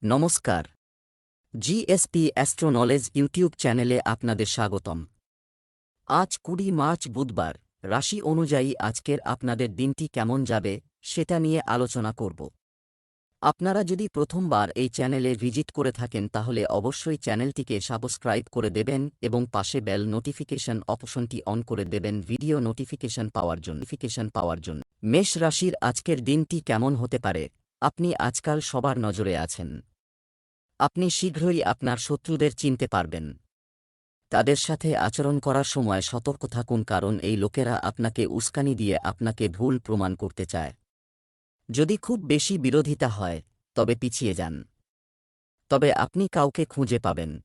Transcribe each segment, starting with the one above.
নমস্কার। GSP astro knowledge YouTube চ্যানেলে আপনাদের স্বাগতম। আজ ২০ মার্চ বুধবার। রাশি অনুযায়ী আজকের আপনাদের দিনটি কেমন যাবে সেটা নিয়ে আলোচনা করব। আপনারা যদি প্রথমবার এই চ্যানেলে ভিজিট করে থাকেন তাহলে অবশ্যই চ্যানেলটিকে সাবস্ক্রাইব করে দেবেন এবং পাশে বেল নোটিফিকেশন অপশনটি অন করে দেবেন ভিডিও নোটিফিকেশন পাওয়ার জন্য। মেষ রাশির আজকের দিনটি কেমন হতে পারে? আপনি আজকাল সবার নজরে আছেন। আপনি শীঘ্রই আপনার শত্রুদের চিনতে পারবেন। তাদের সাথে আচরণ করার সময় সতর্ক থাকুন, কারণ এই লোকেরা আপনাকে উস্কানি দিয়ে আপনাকে ভুল প্রমাণ করতে চায়। যদি খুব বেশি বিরোধিতা হয় তবে পিছিয়ে যান। তবে আপনি কাউকে খুঁজে পাবেন।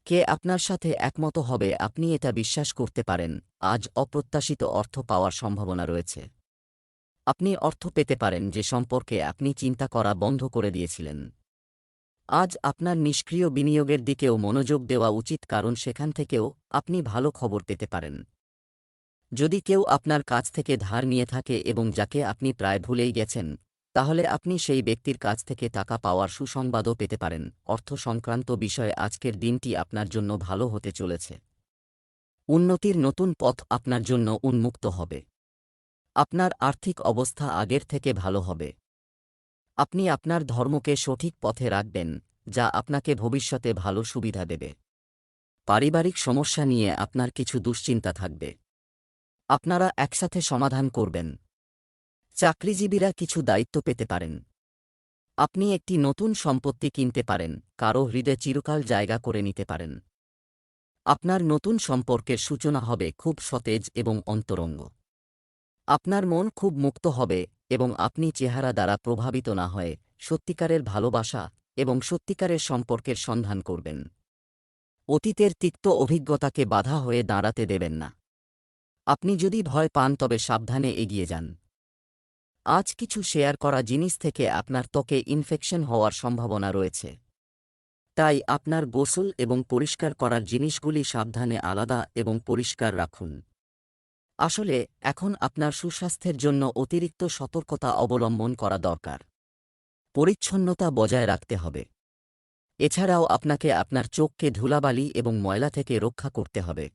কে আপনার সাথে একমত হবে আপনি এটা বিশ্বাস করতে পারেন। আজ অপ্রত্যাশিত অর্থ পাওয়ার সম্ভাবনা রয়েছে। আপনি অর্থ পেতে পারেন যে সম্পর্কে আপনি চিন্তা করা বন্ধ করে দিয়েছিলেন। আজ আপনার নিষ্ক্রিয় বিনিয়োগের দিকেও মনোযোগ দেওয়া উচিত, কারণ সেখান থেকেও আপনি ভালো খবর পেতে পারেন। যদি কেউ আপনার কাছ থেকে ধার নিয়ে থাকে এবং যাকে আপনি প্রায় ভুলেই গেছেন, তাহলে আপনি সেই ব্যক্তির কাছ থেকে টাকা পাওয়ার সুসংবাদও পেতে পারেন। অর্থ সংক্রান্ত বিষয়ে আজকের দিনটি আপনার জন্য ভালো হতে চলেছে। উন্নতির নতুন পথ আপনার জন্য উন্মুক্ত হবে। আপনার আর্থিক অবস্থা আগের থেকে ভালো হবে। আপনি আপনার ধর্মকে সঠিক পথে রাখবেন, যা আপনাকে ভবিষ্যতে ভালো সুবিধা দেবে। পারিবারিক সমস্যা নিয়ে আপনার কিছু দুশ্চিন্তা থাকবে। আপনারা একসাথে সমাধান করবেন। চাকরিজীবীরা কিছু দায়িত্ব পেতে পারেন। আপনি একটি নতুন সম্পত্তি কিনতে পারেন, কারও হৃদয়ে চিরকাল জায়গা করে নিতে পারেন। আপনার নতুন সম্পর্কের সূচনা হবে খুব সতেজ এবং অন্তরঙ্গ। আপনার মন খুব মুক্ত হবে এবং আপনি চেহারা দ্বারা প্রভাবিত না হয়ে সত্যিকারের ভালোবাসা এবং সত্যিকারের সম্পর্কের সন্ধান করবেন। অতীতের তিক্ত অভিজ্ঞতাকে বাধা হয়ে দাঁড়াতে দেবেন না। আপনি যদি ভয় পান তবে সাবধানে এগিয়ে যান। আজ কিছু শেয়ার করা জিনিস থেকে আপনার ত্বকে ইনফেকশন হওয়ার সম্ভাবনা রয়েছে। তাই আপনার গোসল এবং পরিষ্কার করার জিনিসগুলি সাবধানে আলাদা এবং পরিষ্কার রাখুন। আসলে এখন আপনার সুস্বাস্থ্যের জন্য অতিরিক্ত সতর্কতা অবলম্বন করা দরকার। পরিচ্ছন্নতা বজায় রাখতে হবে। এছাড়াও আপনাকে আপনার চোখকে ধুলাবালি এবং ময়লা থেকে রক্ষা করতে হবে।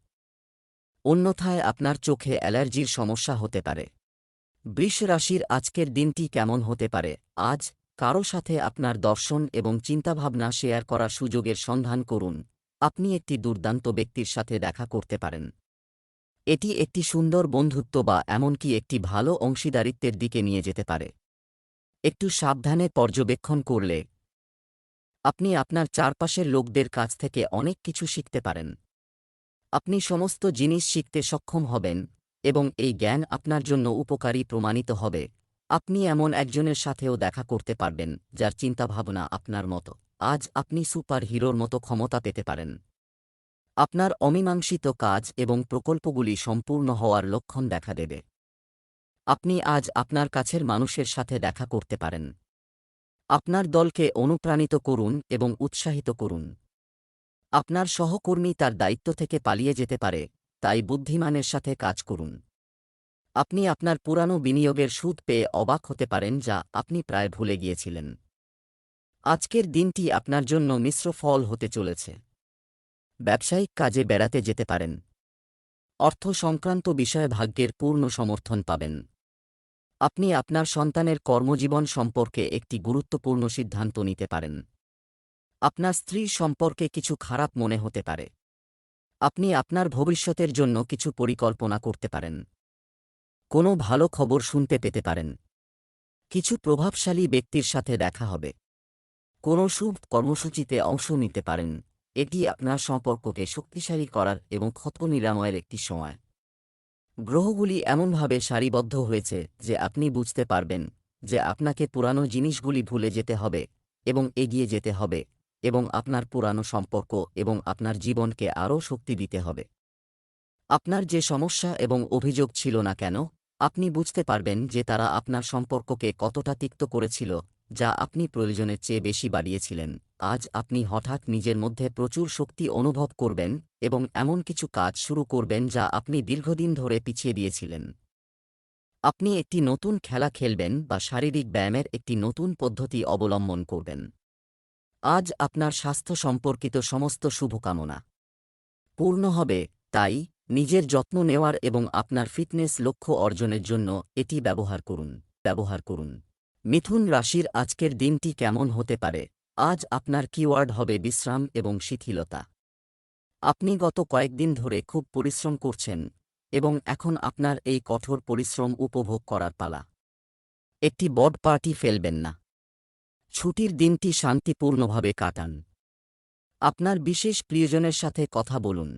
অন্যথায় আপনার চোখে অ্যালার্জির সমস্যা হতে পারে। বৃষ রাশির আজকের দিনটি কেমন হতে পারে? আজ কারো সাথে আপনার দর্শন এবং চিন্তাভাবনা শেয়ার করার সুযোগের সন্ধান করুন। আপনি একটি দুর্দান্ত ব্যক্তির সাথে দেখা করতে পারেন। এটি একটি সুন্দর বন্ধুত্ব বা এমনকি একটি ভালো অংশীদারিত্বের দিকে নিয়ে যেতে পারে। একটু সাবধানে পর্যবেক্ষণ করলে আপনি আপনার চারপাশের লোকদের কাছ থেকে অনেক কিছু শিখতে পারেন। আপনি সমস্ত জিনিস শিখতে সক্ষম হবেন এবং এই জ্ঞান আপনার জন্য উপকারী প্রমাণিত হবে। আপনি এমন একজনের সাথেও দেখা করতে পারবেন যার চিন্তাভাবনা আপনার মতো। আজ আপনি সুপার হিরোর মতো ক্ষমতা পেতে পারেন। আপনার অমীমাংসিত কাজ এবং প্রকল্পগুলি সম্পূর্ণ হওয়ার লক্ষণ দেখা দেবে। আপনি আজ আপনার কাছের মানুষের সাথে দেখা করতে পারেন। আপনার দলকে অনুপ্রাণিত করুন এবং উৎসাহিত করুন। আপনার সহকর্মী তার দায়িত্ব থেকে পালিয়ে যেতে পারে, তাই বুদ্ধিমানের সাথে কাজ করুন। আপনি আপনার পুরানো বিনিয়োগের সুদ পেয়ে অবাক হতে পারেন, যা আপনি প্রায় ভুলে গিয়েছিলেন। আজকের দিনটি আপনার জন্য মিশ্র ফল হতে চলেছে। ব্যবসায়িক কাজে বেড়াতে যেতে পারেন। অর্থ সংক্রান্ত বিষয়ে ভাগ্যের পূর্ণ সমর্থন পাবেন। আপনি আপনার সন্তানের কর্মজীবন সম্পর্কে একটি গুরুত্বপূর্ণ সিদ্ধান্ত নিতে পারেন। আপনার স্ত্রীর সম্পর্কে কিছু খারাপ মনে হতে পারে। আপনি আপনার ভবিষ্যতের জন্য কিছু পরিকল্পনা করতে পারেন। কোনো ভালো খবর শুনতে পেতে পারেন। কিছু প্রভাবশালী ব্যক্তির সাথে দেখা হবে। কোনো শুভ কর্মসূচিতে অংশ নিতে পারেন। এটি আপনার সম্পর্ককে শক্তিশালী করার এবং ক্ষত নিরাময়ের একটি সময়। গ্রহগুলি এমনভাবে সারিবদ্ধ হয়েছে যে আপনি বুঝতে পারবেন যে আপনাকে পুরানো জিনিসগুলি ভুলে যেতে হবে এবং এগিয়ে যেতে হবে এবং আপনার পুরানো সম্পর্ক এবং আপনার জীবনকে আরও শক্তি দিতে হবে। আপনার যে সমস্যা এবং অভিযোগ ছিল না কেন, আপনি বুঝতে পারবেন যে তারা আপনার সম্পর্ককে কতটা তিক্ত করেছিল, যা আপনি প্রয়োজনের চেয়ে বেশি বাড়িয়েছিলেন। আজ আপনি হঠাৎ নিজের মধ্যে প্রচুর শক্তি অনুভব করবেন এবং এমন কিছু কাজ শুরু করবেন যা আপনি দীর্ঘদিন ধরে পিছিয়ে দিয়েছিলেন। আপনি একটি নতুন খেলা খেলবেন বা শারীরিক ব্যায়ামের একটি নতুন পদ্ধতি অবলম্বন করবেন। আজ আপনার স্বাস্থ্য সম্পর্কিত সমস্ত শুভকামনা পূর্ণ হবে, তাই নিজের যত্ন নেওয়ার এবং আপনার ফিটনেস লক্ষ্য অর্জনের জন্য এটি ব্যবহার করুন। মিথুন রাশির আজকের দিনটি কেমন হতে পারে? আজ আপনার কিওয়ার্ড হবে বিশ্রাম এবং শিথিলতা। আপনি গত কয়েকদিন ধরে খুব পরিশ্রম করছেন এবং এখন আপনার এই কঠোর পরিশ্রম উপভোগ করার পালা। একটি বড় পার্টি ফেলবেন না। ছুটির দিনটি শান্তিপূর্ণভাবে কাটান। আপনার বিশেষ প্রিয়জনের সাথে কথা বলুন।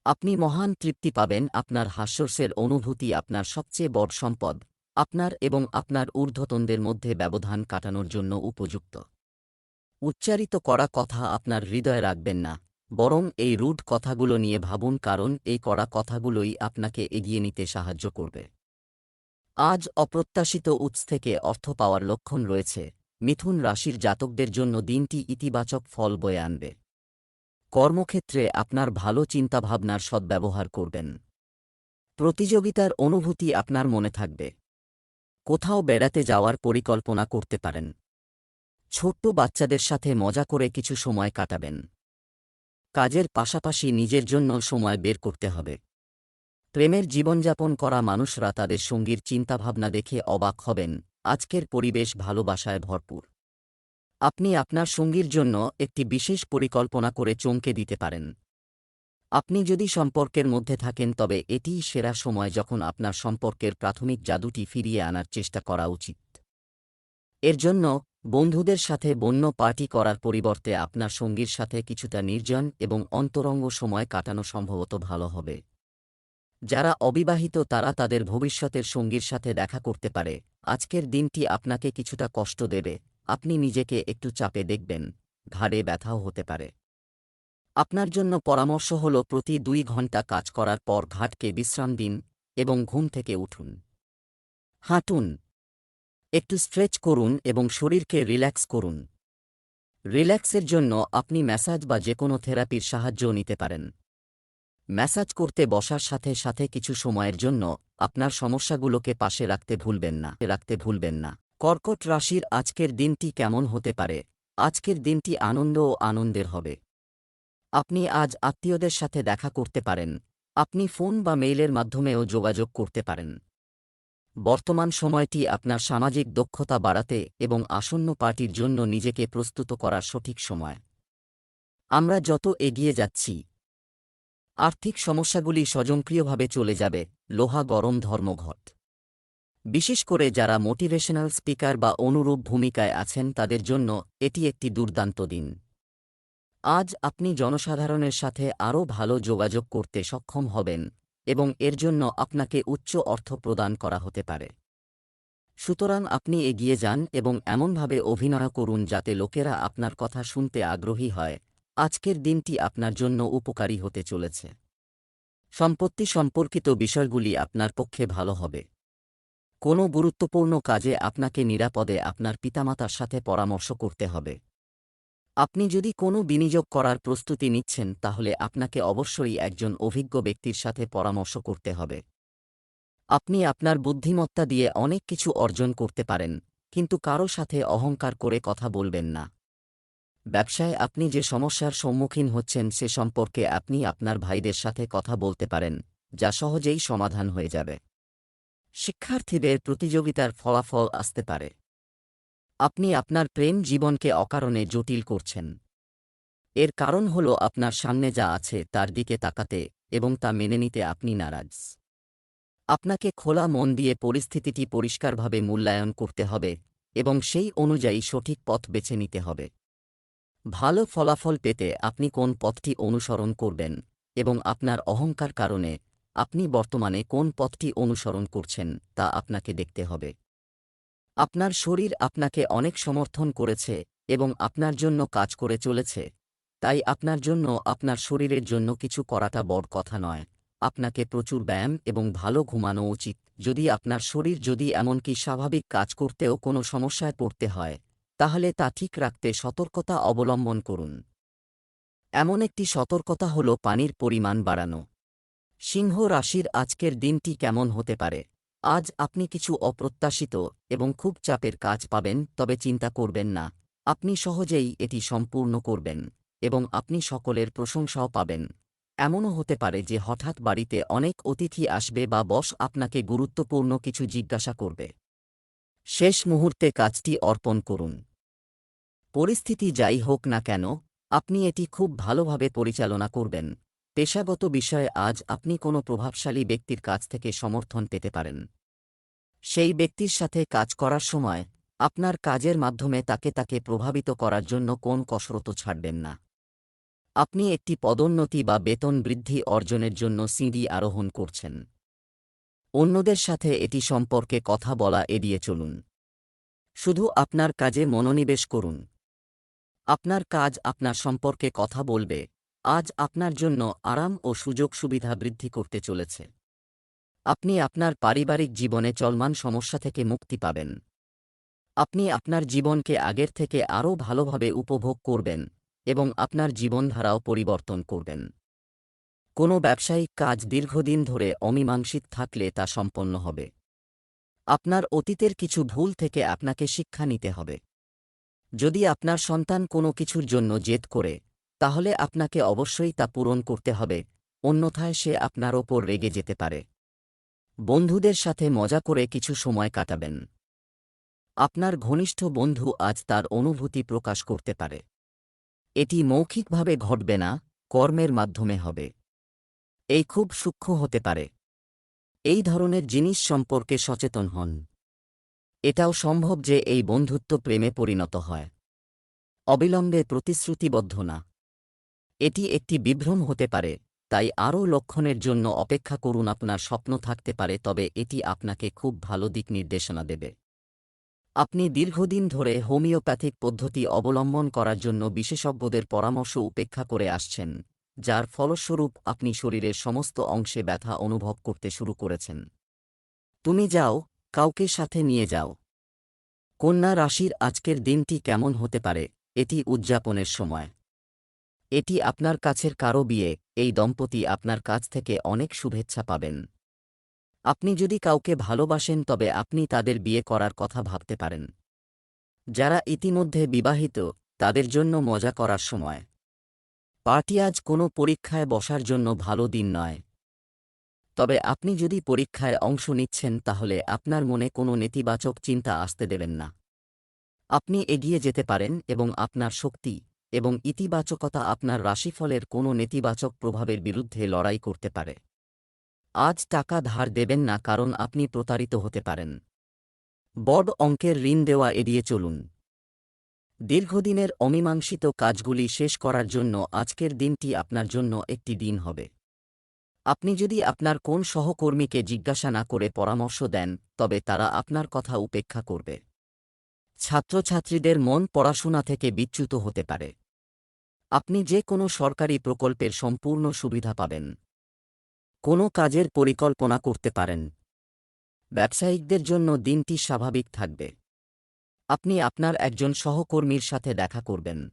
আপনি মহান তৃপ্তি পাবেন। আপনার হাস্যরসের অনুভূতি আপনার সবচেয়ে বড় সম্পদ, আপনার এবং আপনার ঊর্ধ্বতনদের মধ্যে ব্যবধান কাটানোর জন্য উপযুক্ত। উচ্চারিত করা কথা আপনার হৃদয়ে রাখবেন না, বরং এই রুড কথাগুলো নিয়ে ভাবুন, কারণ এই কড়া কথাগুলোই আপনাকে এগিয়ে নিতে সাহায্য করবে। আজ অপ্রত্যাশিত উৎস থেকে অর্থ পাওয়ার লক্ষণ রয়েছে। মিথুন রাশির জাতকদের জন্য দিনটি ইতিবাচক ফল বয়ে আনবে। কর্মক্ষেত্রে আপনার ভালো চিন্তাভাবনার সদ্ব্যবহার করবেন। প্রতিযোগিতার অনুভূতি আপনার মনে থাকবে। কোথাও বেড়াতে যাওয়ার পরিকল্পনা করতে পারেন। ছোট্ট বাচ্চাদের সাথে মজা করে কিছু সময় কাটাবেন। কাজের পাশাপাশি নিজের জন্য সময় বের করতে হবে। প্রেমের জীবনযাপন করা মানুষরা তাদের সঙ্গীর চিন্তাভাবনা দেখে অবাক হবেন। আজকের পরিবেশ ভালোবাসায় ভরপুর। আপনি আপনার সঙ্গীর জন্য একটি বিশেষ পরিকল্পনা করে চমকে দিতে পারেন। আপনি যদি সম্পর্কের মধ্যে থাকেন তবে এটিই সেরা সময় যখন আপনার সম্পর্কের প্রাথমিক জাদুটি ফিরিয়ে আনার চেষ্টা করা উচিত। এর জন্য বন্ধুদের সাথে বন্য পার্টি করার পরিবর্তে আপনার সঙ্গীর সাথে কিছুটা নির্জন এবং অন্তরঙ্গ সময় কাটানো সম্ভবত ভালো হবে। যারা অবিবাহিত তারা তাদের ভবিষ্যতের সঙ্গীর সাথে দেখা করতে পারে। আজকের দিনটি আপনাকে কিছুটা কষ্ট দেবে। আপনি নিজেকে একটু চাপে দেখবেন, ঘাড়ে ব্যথাও হতে পারে। আপনার জন্য পরামর্শ হল প্রতি 2 ঘন্টা কাজ করার পর ঘাটকে বিশ্রাম দিন এবং ঘুম থেকে উঠুন। হাঁটুন, একটু স্ট্রেচ করুন এবং শরীরকে রিল্যাক্স করুন। রিল্যাক্সের জন্য আপনি ম্যাসাজ বা যেকোনো থেরাপির সাহায্যও নিতে পারেন। ম্যাসাজ করতে বসার সাথে সাথে কিছু সময়ের জন্য আপনার সমস্যাগুলোকে পাশে রাখতে ভুলবেন না। কর্কট রাশির আজকের দিনটি কেমন হতে পারে? আজকের দিনটি আনন্দ ও আনন্দের হবে। আপনি আজ আত্মীয়দের সাথে দেখা করতে পারেন। আপনি ফোন বা মেইলের মাধ্যমেও যোগাযোগ করতে পারেন। বর্তমান সময়টি আপনার সামাজিক দক্ষতা বাড়াতে এবং আসন্ন পার্টির জন্য নিজেকে প্রস্তুত করার সঠিক সময়। আমরা যত এগিয়ে যাচ্ছি, আর্থিক সমস্যাগুলি স্বয়ংক্রিয়ভাবে চলে যাবে। লোহা গরম ধর্মঘট। বিশেষ করে যারা মোটিভেশনাল স্পিকার বা অনুরূপ ভূমিকায় আছেন তাদের জন্য এটি একটি দুর্দান্ত দিন। আজ আপনি জনসাধারণের সাথে আরও ভালো যোগাযোগ করতে সক্ষম হবেন এবং এর জন্য আপনাকে উচ্চ অর্থ প্রদান করা হতে পারে। সুতরাং আপনি এগিয়ে যান এবং এমনভাবে অভিনয় করুন যাতে লোকেরা আপনার কথা শুনতে আগ্রহী হয়। আজকের দিনটি আপনার জন্য উপকারী হতে চলেছে। সম্পত্তি সম্পর্কিত বিষয়গুলি আপনার পক্ষে ভালো হবে। কোনো গুরুত্বপূর্ণ কাজে আপনাকে নিরাপদে আপনার পিতামাতার সাথে পরামর্শ করতে হবে। আপনি যদি কোনো বিনিয়োগ করার প্রস্তুতি নিচ্ছেন তাহলে আপনাকে অবশ্যই একজন অভিজ্ঞ ব্যক্তির সাথে পরামর্শ করতে হবে। আপনি আপনার বুদ্ধিমত্তা দিয়ে অনেক কিছু অর্জন করতে পারেন, কিন্তু কারো সাথে অহংকার করে কথা বলবেন না। ব্যবসায় আপনি যে সমস্যার সম্মুখীন হচ্ছেন সে সম্পর্কে আপনি আপনার ভাইদের সাথে কথা বলতে পারেন, যা সহজেই সমাধান হয়ে যাবে। শিক্ষার্থীদের প্রতিযোগিতার ফলাফল আসতে পারে। আপনি আপনার প্রেম জীবনকে অকারণে জটিল করছেন। এর কারণ হল আপনার সামনে যা আছে তার দিকে তাকাতে এবং তা মেনে নিতে আপনি নারাজ। আপনাকে খোলা মন দিয়ে পরিস্থিতিটি পরিষ্কারভাবে মূল্যায়ন করতে হবে এবং সেই অনুযায়ী সঠিক পথ বেছে নিতে হবে। ভালো ফলাফল পেতে আপনি কোন পথটি অনুসরণ করবেন এবং আপনার অহংকার কারণে আপনি বর্তমানে কোন পথটি অনুসরণ করছেন তা আপনাকে দেখতে হবে। আপনার শরীর আপনাকে অনেক সমর্থন করেছে এবং আপনার জন্য কাজ করে চলেছে, তাই আপনার জন্য আপনার শরীরের জন্য কিছু করাটা বড় কথা নয়। আপনাকে প্রচুর ব্যায়াম এবং ভালো ঘুমানো উচিত। যদি আপনার শরীর এমনকি স্বাভাবিক কাজ করতেও কোনো সমস্যায় পড়তে হয়, তাহলে তা ঠিক রাখতে সতর্কতা অবলম্বন করুন। এমন একটি সতর্কতা হল পানির পরিমাণ বাড়ানো। সিংহ রাশির আজকের দিনটি কেমন হতে পারে? আজ আপনি কিছু অপ্রত্যাশিত এবং খুব চাপের কাজ পাবেন, তবে চিন্তা করবেন না। আপনি সহজেই এটি সম্পূর্ণ করবেন এবং আপনি সকলের প্রশংসাও পাবেন। এমনও হতে পারে যে হঠাৎ বাড়িতে অনেক অতিথি আসবে বা বস আপনাকে গুরুত্বপূর্ণ কিছু জিজ্ঞাসা করবে। শেষ মুহূর্তে কাজটি অর্পণ করুন। পরিস্থিতি যাই হোক না কেন, আপনি এটি খুব ভালোভাবে পরিচালনা করবেন। পেশাগত বিষয়ে আজ আপনি কোনো প্রভাবশালী ব্যক্তির কাছ থেকে সমর্থন পেতে পারেন। সেই ব্যক্তির সাথে কাজ করার সময় আপনার কাজের মাধ্যমে তাকে প্রভাবিত করার জন্য কোন কসরতও ছাড়বেন না। আপনি একটি পদোন্নতি বা বেতন বৃদ্ধি অর্জনের জন্য সিঁড়ি আরোহণ করছেন। অন্যদের সাথে এটি সম্পর্কে কথা বলা এড়িয়ে চলুন। শুধু আপনার কাজে মনোনিবেশ করুন। আপনার কাজ আপনার সম্পর্কে কথা বলবে। আজ আপনার জন্য আরাম ও সুযোগ সুবিধা বৃদ্ধি করতে চলেছে। আপনি আপনার পারিবারিক জীবনে চলমান সমস্যা থেকে মুক্তি পাবেন। আপনি আপনার জীবনকে আগের থেকে আরও ভালোভাবে উপভোগ করবেন এবং আপনার জীবনধারাও পরিবর্তন করবেন। কোনো ব্যবসায়িক কাজ দীর্ঘদিন ধরে অমীমাংসিত থাকলে তা সম্পন্ন হবে। আপনার অতীতের কিছু ভুল থেকে আপনাকে শিক্ষা নিতে হবে। যদি আপনার সন্তান কোনো কিছুর জন্য জেদ করে, তাহলে আপনাকে অবশ্যই তা পূরণ করতে হবে, অন্যথায় সে আপনার ওপর রেগে যেতে পারে। বন্ধুদের সাথে মজা করে কিছু সময় কাটাবেন। আপনার ঘনিষ্ঠ বন্ধু আজ তার অনুভূতি প্রকাশ করতে পারে। এটি মৌখিকভাবে ঘটবে না, কর্মের মাধ্যমে হবে। এই খুব সূক্ষ্ম হতে পারে। এই ধরনের জিনিস সম্পর্কে সচেতন হন। এটাও সম্ভব যে এই বন্ধুত্ব প্রেমে পরিণত হয়। অবিলম্বে প্রতিশ্রুতিবদ্ধ না। এটি একটি বিভ্রম হতে পারে, তাই আরও লক্ষণের জন্য অপেক্ষা করুন। আপনার স্বপ্ন থাকতে পারে, তবে এটি আপনাকে খুব ভালো দিক নির্দেশনা দেবে। আপনি দীর্ঘদিন ধরে হোমিওপ্যাথিক পদ্ধতি অবলম্বন করার জন্য বিশেষজ্ঞদের পরামর্শ উপেক্ষা করে আসছেন, যার ফলস্বরূপ আপনি শরীরের সমস্ত অংশে ব্যথা অনুভব করতে শুরু করেছেন। তুমি যাও, কাউকে সাথে নিয়ে যাও। কন্যা রাশির আজকের দিনটি কেমন হতে পারে? এটি উদযাপনের সময়। এটি আপনার কাছের কারও বিয়ে। এই দম্পতি আপনার কাছ থেকে অনেক শুভেচ্ছা পাবেন। আপনি যদি কাউকে ভালোবাসেন তবে আপনি তাদের বিয়ে করার কথা ভাবতে পারেন। যারা ইতিমধ্যে বিবাহিত, তাদের জন্য মজা করার সময়। পার্টি আজ কোনো পরীক্ষায় বসার জন্য ভালো দিন নয়। তবে আপনি যদি পরীক্ষায় অংশ নিচ্ছেন তাহলে আপনার মনে কোনো নেতিবাচক চিন্তা আসতে দেবেন না। আপনি এগিয়ে যেতে পারেন এবং আপনার শক্তি এবং ইতিবাচকতা আপনার রাশিফলের কোনো নেতিবাচক প্রভাবের বিরুদ্ধে লড়াই করতে পারে। আজ টাকা ধার দেবেন না, কারণ আপনি প্রতারিত হতে পারেন। বড় অঙ্কের ঋণ দেওয়া এড়িয়ে চলুন। দীর্ঘদিনের অমীমাংসিত কাজগুলি শেষ করার জন্য আজকের দিনটি আপনার জন্য একটি দিন হবে। আপনি যদি আপনার কোন সহকর্মীকে জিজ্ঞাসা না করে পরামর্শ দেন, তবে তারা আপনার কথা উপেক্ষা করবে। ছাত্রছাত্রীদের মন পড়াশোনা থেকে বিচ্যুত হতে পারে। আপনি যে কোনো সরকারি প্রকল্পের সম্পূর্ণ সুবিধা পাবেন। কোনো কাজের পরিকল্পনা করতে পারেন। ব্যবসায়িকদের জন্য দিনটি স্বাভাবিক থাকবে। আপনি আপনার একজন সহকর্মীর সাথে দেখা করবেন।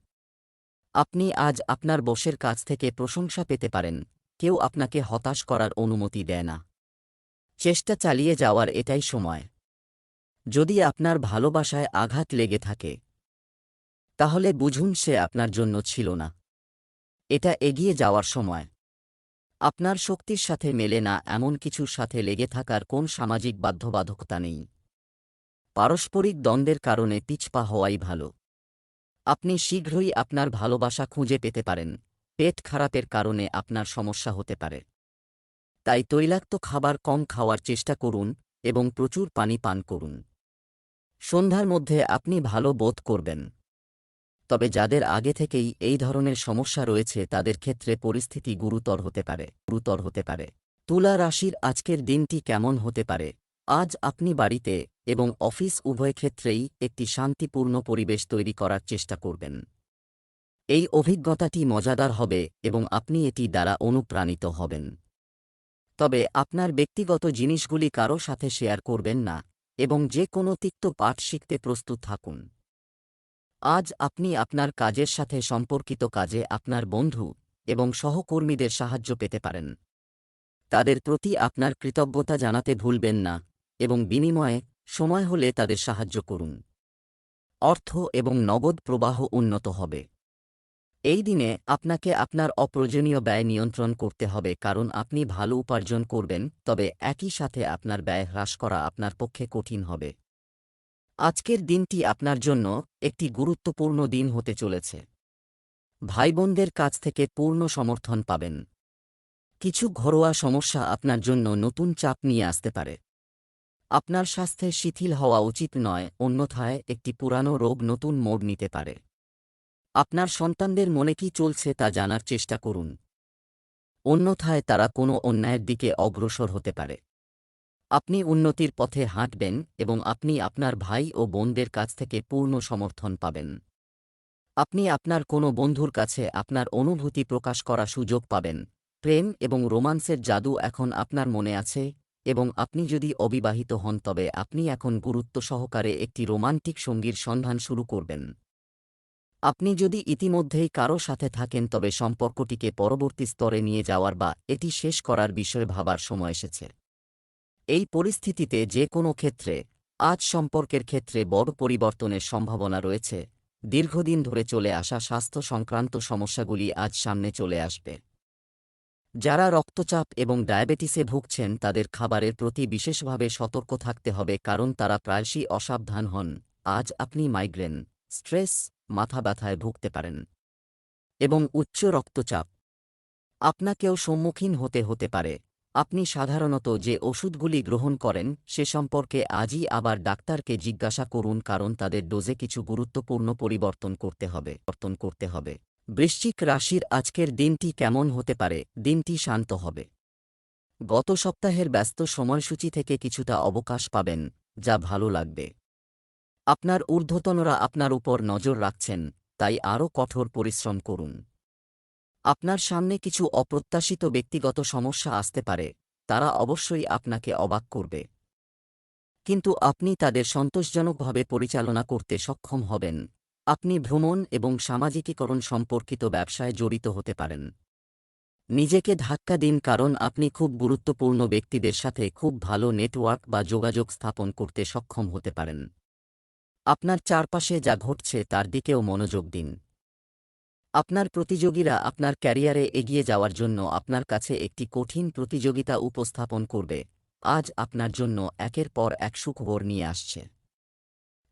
আপনি আজ আপনার বসের কাছ থেকে প্রশংসা পেতে পারেন। কেউ আপনাকে হতাশ করার অনুমতি দেয় না। চেষ্টা চালিয়ে যাওয়ার এটাই সময়। যদি আপনার ভালোবাসায় আঘাত লেগে থাকে, তাহলে বুঝুন সে আপনার জন্য ছিল না। এটা এগিয়ে যাওয়ার সময়। আপনার শক্তির সাথে মেলে না এমন কিছুর সাথে লেগে থাকার কোন সামাজিক বাধ্যবাধকতা নেই। পারস্পরিক দ্বন্দ্বের কারণে পিছপা হওয়াই ভালো। আপনি শীঘ্রই আপনার ভালোবাসা খুঁজে পেতে পারেন। পেট খারাপের কারণে আপনার সমস্যা হতে পারে। তাই তৈলাক্ত খাবার কম খাওয়ার চেষ্টা করুন এবং প্রচুর পানি পান করুন। সন্ধ্যার মধ্যে আপনি ভালো বোধ করবেন। তবে যাদের আগে থেকেই এই ধরনের সমস্যা রয়েছে তাদের ক্ষেত্রে পরিস্থিতি গুরুতর হতে পারে। তুলা রাশির আজকের দিনটি কেমন হতে পারে? আজ আপনি বাড়িতে এবং অফিস উভয় ক্ষেত্রেই একটি শান্তিপূর্ণ পরিবেশ তৈরি করার চেষ্টা করবেন। এই অভিজ্ঞতাটি মজাদার হবে এবং আপনি এটি দ্বারা অনুপ্রাণিত হবেন। তবে আপনার ব্যক্তিগত জিনিসগুলি কারও সাথে শেয়ার করবেন না এবং যে কোনো তিক্ত পাঠ শিখতে প্রস্তুত থাকুন। আজ আপনি আপনার কাজের সাথে সম্পর্কিত কাজে আপনার বন্ধু এবং সহকর্মীদের সাহায্য পেতে পারেন। তাদের প্রতি আপনার কৃতজ্ঞতা জানাতে ভুলবেন না এবং বিনিময়ে সময় হলে তাদের সাহায্য করুন। অর্থ এবং নগদ প্রবাহ উন্নত হবে। এই দিনে আপনাকে আপনার অপ্রয়োজনীয় ব্যয় নিয়ন্ত্রণ করতে হবে, কারণ আপনি ভালো উপার্জন করবেন, তবে একই সাথে আপনার ব্যয় হ্রাস করা আপনার পক্ষে কঠিন হবে। আজকের দিনটি আপনার জন্য একটি গুরুত্বপূর্ণ দিন হতে চলেছে। ভাইবোনদের কাছ থেকে পূর্ণ সমর্থন পাবেন। কিছু ঘরোয়া সমস্যা আপনার জন্য নতুন চাপ নিয়ে আসতে পারে। আপনার স্বাস্থ্যে শিথিল হওয়া উচিত নয়, অন্যথায় একটি পুরানো রোগ নতুন মোড় নিতে পারে। আপনার সন্তানদের মনে কি চলছে তা জানার চেষ্টা করুন, অন্যথায় তারা কোনো অন্যায়ের দিকে অগ্রসর হতে পারে। আপনি উন্নতির পথে হাঁটবেন এবং আপনি আপনার ভাই ও বোনদের কাছ থেকে পূর্ণ সমর্থন পাবেন। আপনি আপনার কোনো বন্ধুর কাছে আপনার অনুভূতি প্রকাশ করার সুযোগ পাবেন। প্রেম এবং রোমান্সের জাদু এখন আপনার মনে আছে, এবং আপনি যদি অবিবাহিত হন তবে আপনি এখন গুরুত্ব সহকারে একটি রোমান্টিক সঙ্গীর সন্ধান শুরু করবেন। আপনি যদি ইতিমধ্যেই কারও সাথে থাকেন তবে সম্পর্কটিকে পরবর্তী স্তরে নিয়ে যাওয়ার বা এটি শেষ করার বিষয়ে ভাবার সময় এসেছে। এই পরিস্থিতিতে যে কোনো ক্ষেত্রে আজ সম্পর্কের ক্ষেত্রে বড় পরিবর্তনের সম্ভাবনা রয়েছে। দীর্ঘদিন ধরে চলে আসা স্বাস্থ্য সংক্রান্ত সমস্যাগুলি আজ সামনে চলে আসবে। যারা রক্তচাপ এবং ডায়াবেটিসে ভুগছেন তাদের খাবারের প্রতি বিশেষভাবে সতর্ক থাকতে হবে, কারণ তারা প্রায়শই অসাবধান হন। আজ আপনি মাইগ্রেন, স্ট্রেস, মাথা ব্যথায় ভুগতে পারেন এবং উচ্চ রক্তচাপ আপনাকেও সম্মুখীন হতে পারে। আপনি সাধারণত যে ওষুধগুলি গ্রহণ করেন সে সম্পর্কে আজই আবার ডাক্তারকে জিজ্ঞাসা করুন, কারণ তাদের ডোজে কিছু গুরুত্বপূর্ণ পরিবর্তন করতে হবে। বৃশ্চিক রাশির আজকের দিনটি কেমন হতে পারে? দিনটি শান্ত হবে। গত সপ্তাহের ব্যস্ত সময়সূচি থেকে কিছুটা অবকাশ পাবেন, যা ভালো লাগবে। আপনার ঊর্ধ্বতনরা আপনার উপর নজর রাখছেন, তাই আরও কঠোর পরিশ্রম করুন। আপনার সামনে কিছু অপ্রত্যাশিত ব্যক্তিগত সমস্যা আসতে পারে, তারা অবশ্যই আপনাকে অবাক করবে, কিন্তু আপনি তাদের সন্তোষজনকভাবে পরিচালনা করতে সক্ষম হবেন। আপনি ভ্রমণ এবং সামাজিকীকরণ সম্পর্কিত ব্যবসায় জড়িত হতে পারেন। নিজেকে ধাক্কা দিন, কারণ আপনি খুব গুরুত্বপূর্ণ ব্যক্তিদের সাথে খুব ভালো নেটওয়ার্ক বা যোগাযোগ স্থাপন করতে সক্ষম হতে পারেন। আপনার চারপাশে যা ঘটছে তার দিকেও মনোযোগ দিন। আপনার প্রতিযোগীরা আপনার ক্যারিয়ারে এগিয়ে যাওয়ার জন্য আপনার কাছে একটি কঠিন প্রতিযোগিতা উপস্থাপন করবে। আজ আপনার জন্য একের পর এক সুখবর নিয়ে আসছে।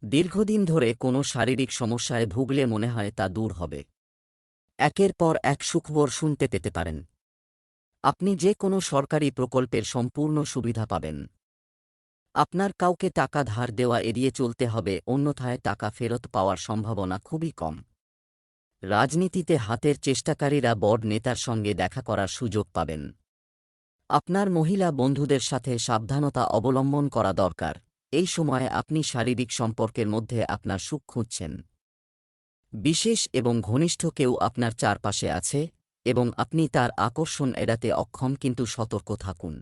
দীর্ঘদিন ধরে কোনো শারীরিক সমস্যায় ভুগলে মনে হয় তা দূর হবে। একের পর এক সুখবর শুনতে পেতে পারেন। আপনি যে কোনো সরকারি প্রকল্পের সম্পূর্ণ সুবিধা পাবেন। আপনার কাউকে টাকা ধার দেওয়া এড়িয়ে চলতে হবে, অন্যথায় টাকা ফেরত পাওয়ার সম্ভাবনা খুবই কম। রাজনীতিতে হাতের চেষ্টাকারীরা বড় নেতার সঙ্গে দেখা করার সুযোগ পাবেন। আপনার মহিলা বন্ধুদের সাথে সাবধানতা অবলম্বন করা দরকার। এই সময়ে আপনি শারীরিক সম্পর্কের মধ্যে আপনার সুখ খুঁজছেন। বিশেষ এবং ঘনিষ্ঠ কেউ আপনার চারপাশে আছে এবং আপনি তার আকর্ষণ এড়াতে অক্ষম, কিন্তু সতর্ক থাকুন।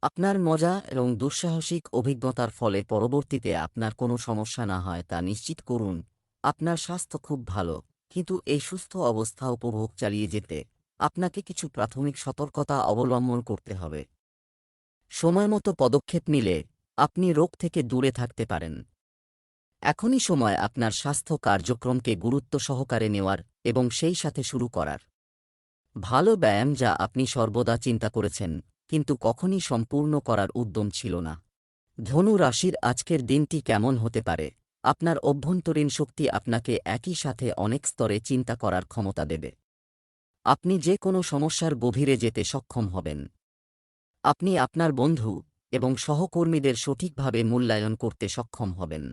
আপনার মজা এবং দুঃসাহসিক অভিজ্ঞতার ফলে পরবর্তীতে আপনার কোনো সমস্যা না হয় তা নিশ্চিত করুন। আপনার স্বাস্থ্য খুব ভালো, কিন্তু এই সুস্থ অবস্থা উপভোগ চালিয়ে যেতে আপনাকে কিছু প্রাথমিক সতর্কতা অবলম্বন করতে হবে। সময়মতো পদক্ষেপ নিলে আপনি রোগ থেকে দূরে থাকতে পারেন। এখনই সময় আপনার স্বাস্থ্য কার্যক্রমকে গুরুত্ব সহকারে নেওয়ার এবং সেই সাথে শুরু করার। ভালো ব্যায়াম যা আপনি সর্বদা চিন্তা করেছেন কিন্তু কখনই সম্পূর্ণ করার উদ্যম ছিল না। ধনু রাশির আজকের দিনটি কেমন হতে পারে? আপনার অভ্যন্তরীণ শক্তি আপনাকে একই সাথে অনেক স্তরে চিন্তা করার ক্ষমতা দেবে। আপনি যে কোনো সমস্যার গভীরে যেতে সক্ষম হবেন। আপনি আপনার বন্ধু এবং সহকর্মীদের সঠিকভাবে মূল্যায়ন করতে সক্ষম হবেন।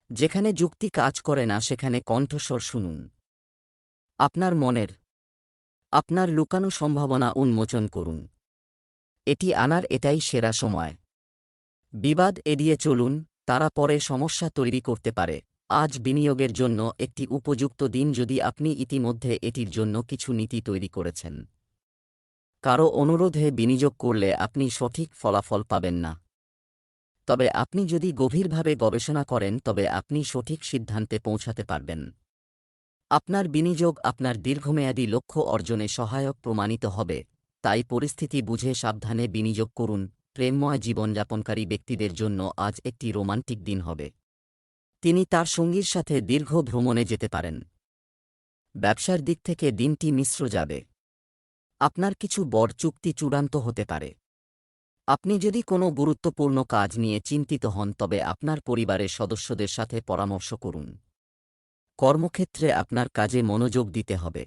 যেখানে যুক্তি কাজ করে না সেখানে কণ্ঠস্বর শুনুন। আপনার লুকানো সম্ভাবনা উন্মোচন করুন। এটাই সেরা সময়। বিবাদ এড়িয়ে চলুন, তারা পরে সমস্যা তৈরি করতে পারে। আজ বিনিয়োগের জন্য একটি উপযুক্ত দিন যদি আপনি ইতিমধ্যে এটির জন্য কিছু নীতি তৈরি করেছেন। কারো অনুরোধে বিনিয়োগ করলে আপনি সঠিক ফলাফল পাবেন না, তবে আপনি যদি গভীরভাবে গবেষণা করেন তবে আপনি সঠিক সিদ্ধান্তে পৌঁছাতে পারবেন। আপনার বিনিয়োগ আপনার দীর্ঘমেয়াদী লক্ষ্য অর্জনে সহায়ক প্রমাণিত হবে, তাই পরিস্থিতি বুঝে সাবধানে বিনিয়োগ করুন। প্রেমময় জীবনযাপনকারী ব্যক্তিদের জন্য আজ একটি রোমান্টিক দিন হবে। তিনি তার সঙ্গীর সাথে দীর্ঘ ভ্রমণে যেতে পারেন। ব্যবসার দিক থেকে দিনটি মিশ্র যাবে। আপনার কিছু বড় চুক্তি চূড়ান্ত হতে পারে। আপনি যদি কোনো গুরুত্বপূর্ণ কাজ নিয়ে চিন্তিত হন তবে আপনার পরিবারের সদস্যদের সাথে পরামর্শ করুন। কর্মক্ষেত্রে আপনার কাজে মনোযোগ দিতে হবে।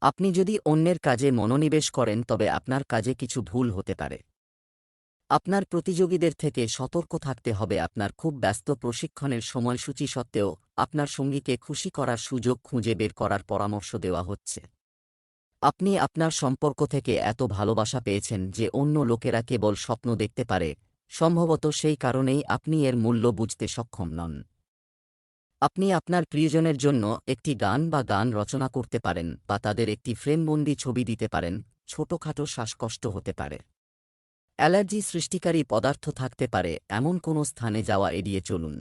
আপনি যদি অন্যের কাজে মনোনিবেশ করেন তবে আপনার কাজে কিছু ভুল হতে পারে। আপনার প্রতিযোগীদের থেকে সতর্ক থাকতে হবে। আপনার খুব ব্যস্ত প্রশিক্ষণের সময়সূচি সত্ত্বেও আপনার সঙ্গীকে খুশি করার সুযোগ খুঁজে বের করার পরামর্শ দেওয়া হচ্ছে। আপনি আপনার সম্পর্ক থেকে এত ভালোবাসা পেয়েছেন যে অন্য লোকেরা কেবল স্বপ্ন দেখতে পারে, সম্ভবত সেই কারণেই আপনি এর মূল্য বুঝতে সক্ষম নন। আপনি আপনার প্রিয়জনের জন্য একটি গান বা গান রচনা করতে পারেন বা তাদের একটি ফ্রেমবন্দি ছবি দিতে পারেন। ছোটখাটো শ্বাসকষ্ট হতে পারে। অ্যালার্জি সৃষ্টিকারী পদার্থ থাকতে পারে এমন কোনো স্থানে যাওয়া এড়িয়ে চলুন।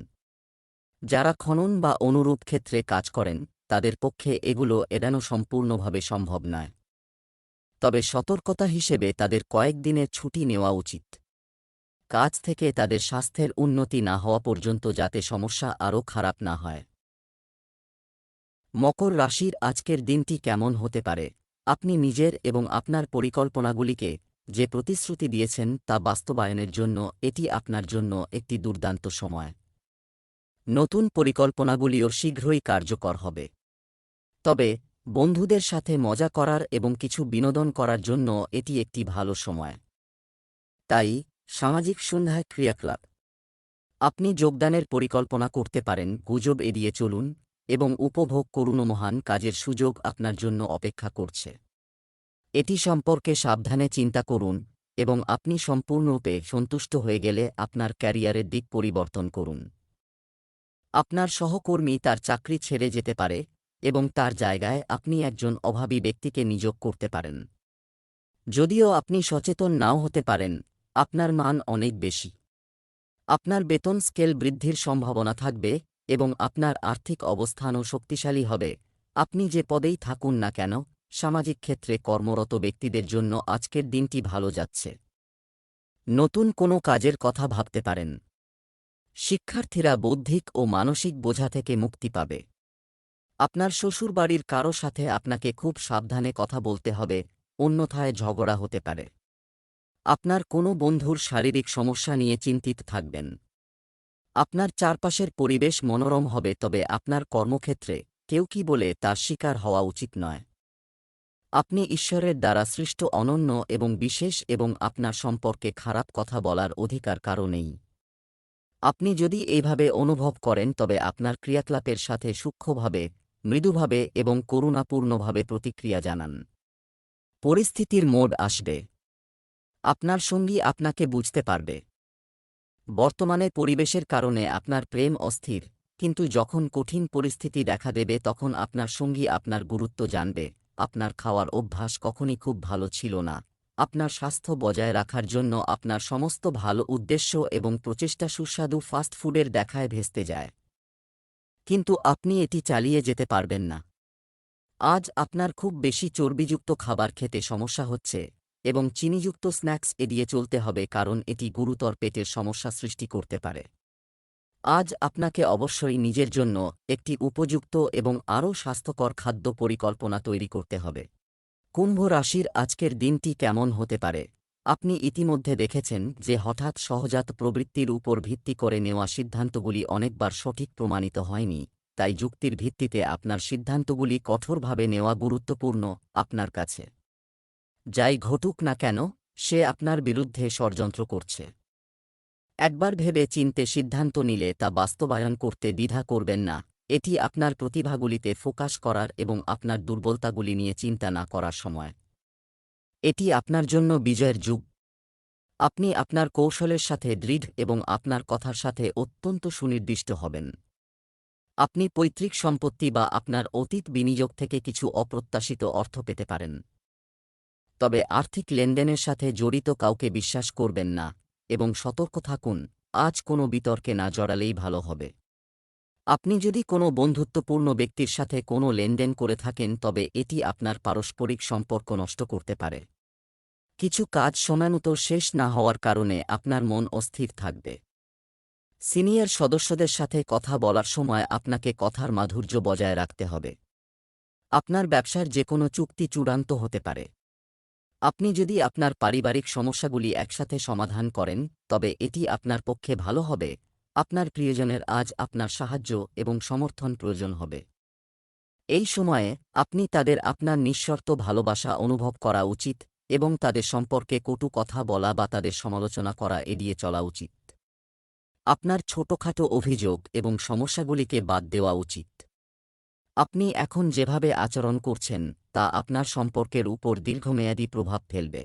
যারা খনন বা অনুরূপ ক্ষেত্রে কাজ করেন তাদের পক্ষে এগুলো এড়ানো সম্পূর্ণভাবে সম্ভব নয়। তবে সতর্কতা হিসেবে তাদের কয়েকদিনের ছুটি নেওয়া উচিত। কাজ থেকে তাদের স্বাস্থ্যের উন্নতি না হওয়া পর্যন্ত যাতে সমস্যা আরও খারাপ না হয়। মকর রাশির আজকের দিনটি কেমন হতে পারে? আপনি নিজের এবং আপনার পরিকল্পনাগুলিকে যে প্রতিশ্রুতি দিয়েছেন তা বাস্তবায়নের জন্য এটি আপনার জন্য একটি দুর্দান্ত সময়। নতুন পরিকল্পনাগুলিও শীঘ্রই কার্যকর হবে। তবে বন্ধুদের সাথে মজা করার এবং কিছু বিনোদন করার জন্য এটি একটি ভালো সময়। তাই সামাজিক সন্ধ্যায় ক্রিয়াকলাপ আপনি যোগদানের পরিকল্পনা করতে পারেন। গুজব এড়িয়ে চলুন এবং উপভোগ করুন। মহান কাজের সুযোগ আপনার জন্য অপেক্ষা করছে। এটি সম্পর্কে সাবধানে চিন্তা করুন এবং আপনি সম্পূর্ণরূপে সন্তুষ্ট হয়ে গেলে আপনার ক্যারিয়ারের দিক পরিবর্তন করুন। আপনার সহকর্মী তার চাকরি ছেড়ে যেতে পারে এবং তার জায়গায় আপনি একজন অভাবী ব্যক্তিকে নিয়োগ করতে পারেন। যদিও আপনি সচেতন নাও হতে পারেন, আপনার মান অনেক বেশি। আপনার বেতন স্কেল বৃদ্ধির সম্ভাবনা থাকবে এবং আপনার আর্থিক অবস্থানও শক্তিশালী হবে। আপনি যে পদেই থাকুন না কেন, সামাজিক ক্ষেত্রে কর্মরত ব্যক্তিদের জন্য আজকের দিনটি ভালো যাচ্ছে। নতুন কোনো কাজের কথা ভাবতে পারেন। শিক্ষার্থীরা বৌদ্ধিক ও মানসিক বোঝা থেকে মুক্তি পাবে। আপনার শ্বশুরবাড়ির কারো সাথে আপনাকে খুব সাবধানে কথা বলতে হবে, অন্যথায় ঝগড়া হতে পারে। আপনার কোনো বন্ধুর শারীরিক সমস্যা নিয়ে চিন্তিত থাকবেন। আপনার চারপাশের পরিবেশ মনোরম হবে, তবে আপনার কর্মক্ষেত্রে কেউ কি বলে তার শিকার হওয়া উচিত নয়। আপনি ঈশ্বরের দ্বারা সৃষ্ট অনন্য এবং বিশেষ এবং আপনার সম্পর্কে খারাপ কথা বলার অধিকার কারও নেই। আপনি যদি এইভাবে অনুভব করেন তবে আপনার ক্রিয়াকলাপের সাথে সূক্ষ্মভাবে, মৃদুভাবে এবং করুণাপূর্ণভাবে প্রতিক্রিয়া জানান। পরিস্থিতির মোড় আসবে। আপনার সঙ্গী আপনাকে বুঝতে পারবে। বর্তমানে পরিবেশের কারণে আপনার প্রেম অস্থির, কিন্তু যখন কঠিন পরিস্থিতি দেখা দেবে তখন আপনার সঙ্গী আপনার গুরুত্ব জানবে। আপনার খাওয়ার অভ্যাস কখনই খুব ভালো ছিল না। আপনার স্বাস্থ্য বজায় রাখার জন্য আপনার সমস্ত ভালো উদ্দেশ্য এবং প্রচেষ্টা সুস্বাদু ফাস্ট ফুডের দেখায় ভেস্তে যায়। কিন্তু আপনি এটি চালিয়ে যেতে পারবেন না। আজ আপনার খুব বেশি চর্বিযুক্ত খাবার খেতে সমস্যা হচ্ছে এবং চিনিযুক্ত স্ন্যাক্স এড়িয়ে চলতে হবে, কারণ এটি গুরুতর পেটের সমস্যা সৃষ্টি করতে পারে। আজ আপনাকে অবশ্যই নিজের জন্য একটি উপযুক্ত এবং আরও স্বাস্থ্যকর খাদ্য পরিকল্পনা তৈরি করতে হবে। কুম্ভ রাশির আজকের দিনটি কেমন হতে পারে? আপনি ইতিমধ্যে দেখেছেন যে হঠাৎ সহজাত প্রবৃত্তির উপর ভিত্তি করে নেওয়া সিদ্ধান্তগুলি অনেকবার সঠিক প্রমাণিত হয়নি। তাই যুক্তির ভিত্তিতে আপনার সিদ্ধান্তগুলি কঠোরভাবে নেওয়া গুরুত্বপূর্ণ। আপনার কাছে যাই ঘটুক না কেন, সে আপনার বিরুদ্ধে ষড়যন্ত্র করছে। একবার ভেবে চিনতে সিদ্ধান্ত নিলে তা বাস্তবায়ন করতে দ্বিধা করবেন না। এটি আপনার প্রতিভাগুলিতে ফোকাস করার এবং আপনার দুর্বলতাগুলি নিয়ে চিন্তা না করার সময়। এটি আপনার জন্য বিজয়ের যুগ। আপনি আপনার কৌশলের সাথে দৃঢ় এবং আপনার কথার সাথে অত্যন্ত সুনির্দিষ্ট হবেন। আপনি পৈতৃক সম্পত্তি বা আপনার অতীত বিনিয়োগ থেকে কিছু অপ্রত্যাশিত অর্থ পেতে পারেন। তবে আর্থিক লেনদেনের সাথে জড়িত কাউকে বিশ্বাস করবেন না এবং সতর্ক থাকুন। আজ কোনো বিতর্কে না জড়ালেই ভালো হবে। আপনি যদি কোনো বন্ধুত্বপূর্ণ ব্যক্তির সাথে কোনো লেনদেন করে থাকেন তবে এটি আপনার পারস্পরিক সম্পর্ক নষ্ট করতে পারে। কিছু কাজ সময়মতো শেষ না হওয়ার কারণে আপনার মন অস্থির থাকবে। সিনিয়র সদস্যদের সাথে কথা বলার সময় আপনাকে কথার মাধুর্য বজায় রাখতে হবে। আপনার ব্যবসার যে কোনো চুক্তি চূড়ান্ত হতে পারে। আপনি যদি আপনার পারিবারিক সমস্যাগুলি একসাথে সমাধান করেন, তবে এটি আপনার পক্ষে ভালো হবে। আপনার প্রিয়জনের আজ আপনার সাহায্য এবং সমর্থন প্রয়োজন হবে। এই সময়ে আপনি তাদের আপনার নিঃশর্ত ভালোবাসা অনুভব করা উচিত এবং তাদের সম্পর্কে কটু কথা বলা বা তাদের সমালোচনা করা এড়িয়ে চলা উচিত। আপনার ছোটখাটো অভিযোগ এবং সমস্যাগুলিকে বাদ দেওয়া উচিত। আপনি এখন যেভাবে আচরণ করছেন তা আপনার সম্পর্কের উপর দীর্ঘমেয়াদী প্রভাব ফেলবে।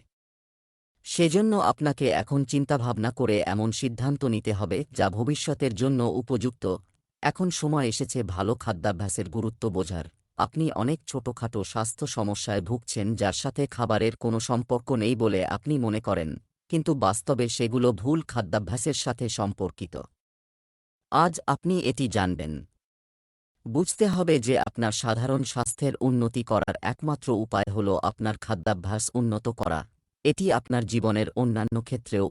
সেজন্য আপনাকে এখন চিন্তাভাবনা করে এমন সিদ্ধান্ত নিতে হবে যা ভবিষ্যতের জন্য উপযুক্ত। এখন সময় এসেছে ভালো খাদ্যাভ্যাসের গুরুত্ব বোঝার। আপনি অনেক ছোটখাটো স্বাস্থ্য সমস্যায় ভুগছেন যার সাথে খাবারের কোনো সম্পর্ক নেই বলে আপনি মনে করেন, কিন্তু বাস্তবে সেগুলো ভুল খাদ্যাভ্যাসের সাথে সম্পর্কিত। আজ আপনি এটি জানবেন। বুঝতে হবে যে আপনার সাধারণ স্বাস্থ্যের উন্নতি করার একমাত্র উপায় হল আপনার খাদ্যাভ্যাস উন্নত করা। এটি আপনার জীবনের অন্যান্য ক্ষেত্রেও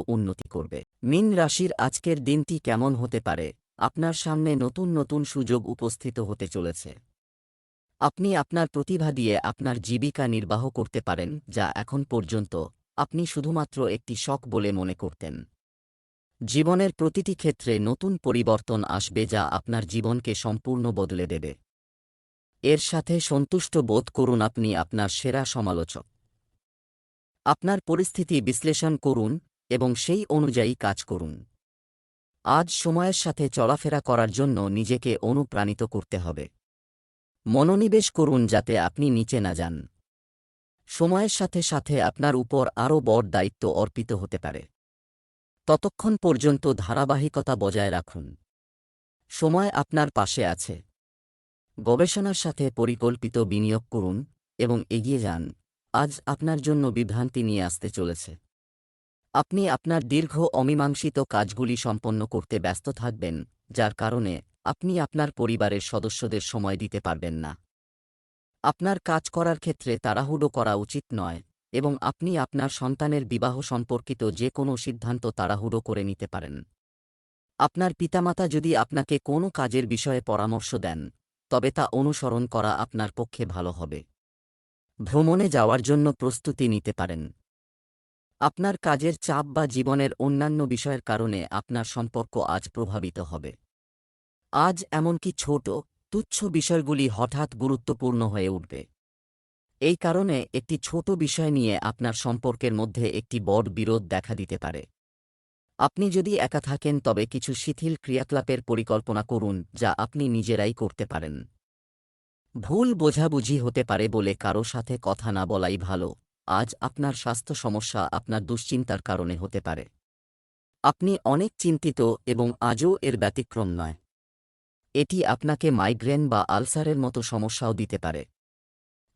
উন্নতি করবে। মীন রাশির আজকের দিনটি কেমন হতে পারে? আপনার সামনে নতুন নতুন সুযোগ উপস্থিত হতে চলেছে। আপনি আপনার প্রতিভা দিয়ে আপনার জীবিকা নির্বাহ করতে পারেন, যা এখন পর্যন্ত আপনি শুধুমাত্র একটি শখ বলে মনে করতেন। জীবনের প্রতিটি ক্ষেত্রে নতুন পরিবর্তন আসবে যা আপনার জীবনকে সম্পূর্ণ বদলে দেবে। এর সাথে সন্তুষ্ট বোধ করুন, আপনি আপনার সেরা সমালোচক। আপনার পরিস্থিতি বিশ্লেষণ করুন এবং সেই অনুযায়ী কাজ করুন। আজ সময়ের সাথে চলাফেরা করার জন্য নিজেকে অনুপ্রাণিত করতে হবে। মনোনিবেশ করুন যাতে আপনি নিচে না যান। সময়ের সাথে সাথে আপনার উপর আরও বড় দায়িত্ব অর্পিত হতে পারে। ততক্ষণ পর্যন্ত ধারাবাহিকতা বজায় রাখুন। সময় আপনার পাশে আছে। গবেষণার সাথে পরিকল্পিত বিনিয়োগ করুন এবং এগিয়ে যান। আজ আপনার জন্য বিভ্রান্তি নিয়ে আসতে চলেছে। আপনি আপনার দীর্ঘ অমীমাংসিত কাজগুলি সম্পন্ন করতে ব্যস্ত থাকবেন, যার কারণে আপনি আপনার পরিবারের সদস্যদের সময় দিতে পারবেন না। আপনার কাজ করার ক্ষেত্রে তাড়াহুড়ো করা উচিত নয় এবং আপনি আপনার সন্তানের বিবাহ সম্পর্কিত যে কোনো সিদ্ধান্ত তাড়াহুড়ো করে নিতে পারেন। আপনার পিতামাতা যদি আপনাকে কোনো কাজের বিষয়ে পরামর্শ দেন, তবে তা অনুসরণ করা আপনার পক্ষে ভালো হবে। ভ্রমণে যাওয়ার জন্য প্রস্তুতি নিতে পারেন। আপনার কাজের চাপ বা জীবনের অন্যান্য বিষয়ের কারণে আপনার সম্পর্ক আজ প্রভাবিত হবে। আজ এমনকি ছোট, তুচ্ছ বিষয়গুলি হঠাৎ গুরুত্বপূর্ণ হয়ে উঠবে। এই কারণে একটি ছোট বিষয় নিয়ে আপনার সম্পর্কের মধ্যে একটি বড় বিরোধ দেখা দিতে পারে। আপনি যদি একা থাকেন তবে কিছু শিথিল ক্রিয়াকলাপের পরিকল্পনা করুন যা আপনি নিজেরাই করতে পারেন। ভুল বোঝাবুঝি হতে পারে বলে কারো সাথে কথা না বলাই ভালো। আজ আপনার স্বাস্থ্য সমস্যা আপনার দুশ্চিন্তার কারণে হতে পারে। আপনি অনেক চিন্তিত এবং আজও এর ব্যতিক্রম নয়। এটি আপনাকে মাইগ্রেন বা আলসারের মতো সমস্যাও দিতে পারে।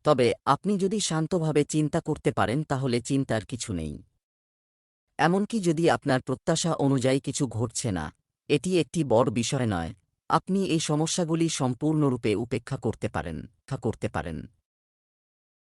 তবে আপনি যদি শান্তভাবে চিন্তা করতে পারেন তাহলে চিন্তার কিছু নেই। এমনকি যদি আপনার প্রত্যাশা অনুযায়ী কিছু ঘটছে না, এটি একটি বড় বিষয় নয়। আপনি এই সমস্যাগুলি সম্পূর্ণরূপে উপেক্ষা করতে পারেন।